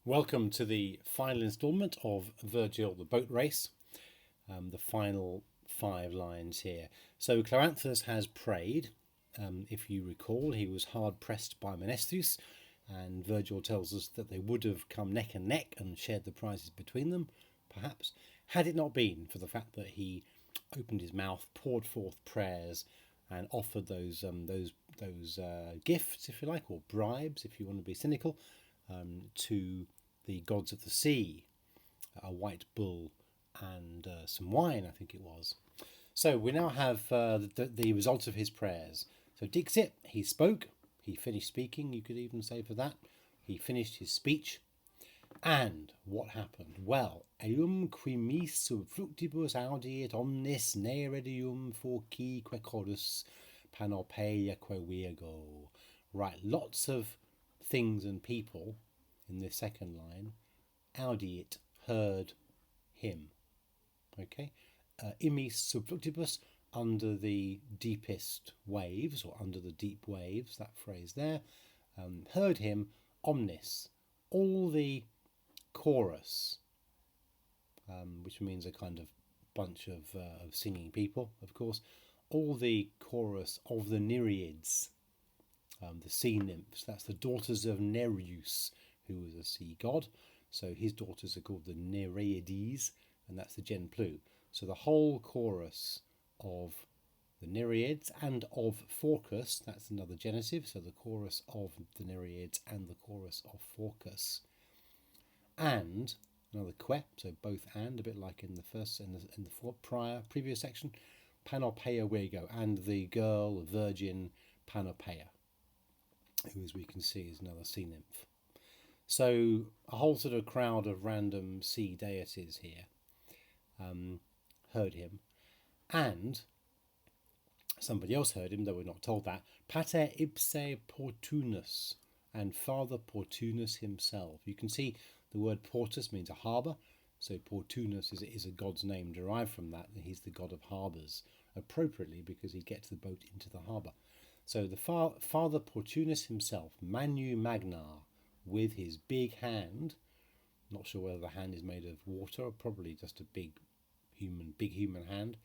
Welcome to the final instalment of Virgil the Boat Race, the final 5 lines here. So Cloanthus has prayed. If you recall, he was hard pressed by Menestheus, and Virgil tells us that they would have come neck and neck and shared the prizes between them, perhaps, had it not been for the fact that he opened his mouth, poured forth prayers, and offered those gifts, if you like, or bribes, if you want to be cynical, to the gods of the sea, a white bull and some wine, I think it was. So we now have the result of his prayers. So Dixit, he spoke, he finished speaking, you could even say for that. He finished his speech. And what happened? Well, eum quimis sub fructibus audiet omnis neredium forci quecorus panopeia virgo. Right, lots of things and people in the second line, audiet, heard him. Okay, immis sub fluctibus, under the deepest waves, or under the deep waves, that phrase there, heard him, omnis, all the chorus, which means a kind of bunch of singing people, of course, all the chorus of the Nereids, the sea nymphs, that's the daughters of Nereus, who was a sea god. So his daughters are called the Nereides, and that's the gen plu. So the whole chorus of the Nereids and of Phorcus, that's another genitive, so the chorus of the Nereids and the chorus of Phorcus. And another que, so both and, a bit like in the first in the previous section, Panopeia virgo, and the girl, virgin Panopeia, who, as we can see, is another sea nymph. So a whole sort of crowd of random sea deities here heard him, and somebody else heard him, though we're not told that. Pater ipse Portunus, and Father Portunus himself. You can see the word portus means a harbour, so Portunus is a god's name derived from that. He's the god of harbours, appropriately, because he gets the boat into the harbour. So the Father Portunus himself, Manu Magnar, with his big hand, not sure whether the hand is made of water or probably just a big human hand,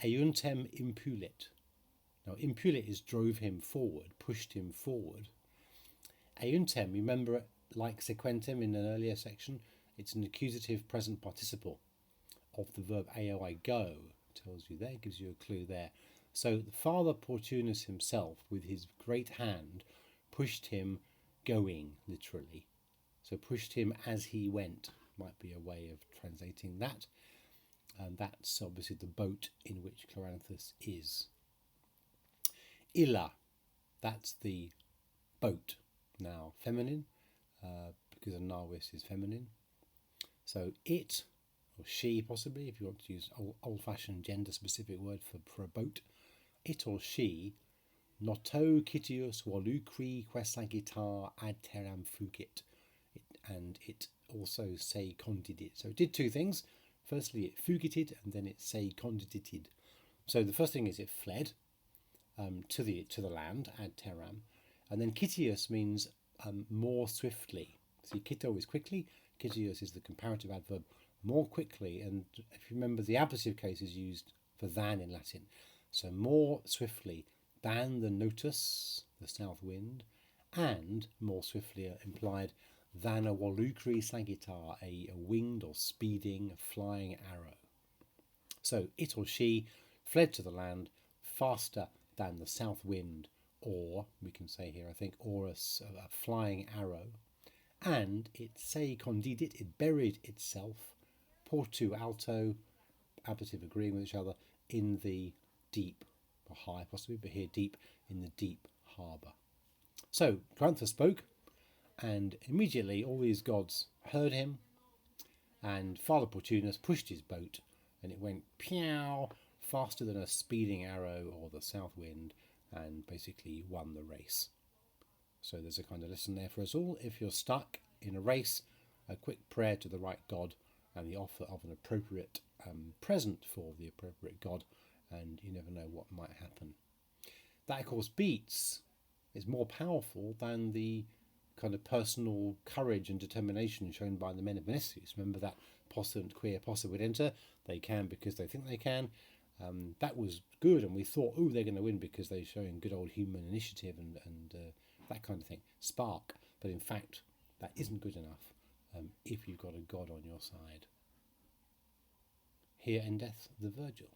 Euntem impulit. Now impulit is drove him forward, pushed him forward. Euntem, remember, like sequentem in an earlier section, it's an accusative present participle of the verb ao, I go, tells you there, gives you a clue there. So the Father Portunus himself, with his great hand, pushed him going, literally. So pushed him as he went, might be a way of translating that. And that's obviously the boat in which Cloanthus is. Illa, that's the boat, now feminine, because a navis is feminine. So it, or she possibly, if you want to use old-fashioned gender-specific word for a boat, it or she, noto citius volucri questa guitar ad terram fugit, and it also se condidit. So it did two things. Firstly, it fugited, and then it se condidited. So the first thing is it fled to the land ad terram, and then citius means more swiftly. See, cito is quickly, citius is the comparative adverb, more quickly, and if you remember, the ablative case is used for than in Latin. So more swiftly than the notus, the south wind, and more swiftly implied than a volucri sagitar, a winged or speeding, flying arrow. So it or she fled to the land faster than the south wind, or we can say here, I think, orus, a flying arrow, and it se condidit, it buried itself, portu alto, ablative agreeing with each other, in the deep, or high possibly, but here deep, in the deep harbour. So Cloanthus spoke, and immediately all these gods heard him, and Father Portunus pushed his boat, and it went pew faster than a speeding arrow or the south wind, and basically won the race. So there's a kind of lesson there for us all. If you're stuck in a race, a quick prayer to the right god and the offer of an appropriate present for the appropriate god, and you never know what might happen. That, of course, is more powerful than the kind of personal courage and determination shown by the men of Vinicius. Remember that Posse and queer Posse would enter. They can because they think they can. That was good, and we thought, oh, they're going to win because they're showing good old human initiative and that kind of thing. Spark. But in fact, that isn't good enough if you've got a God on your side. Here endeth the Virgil.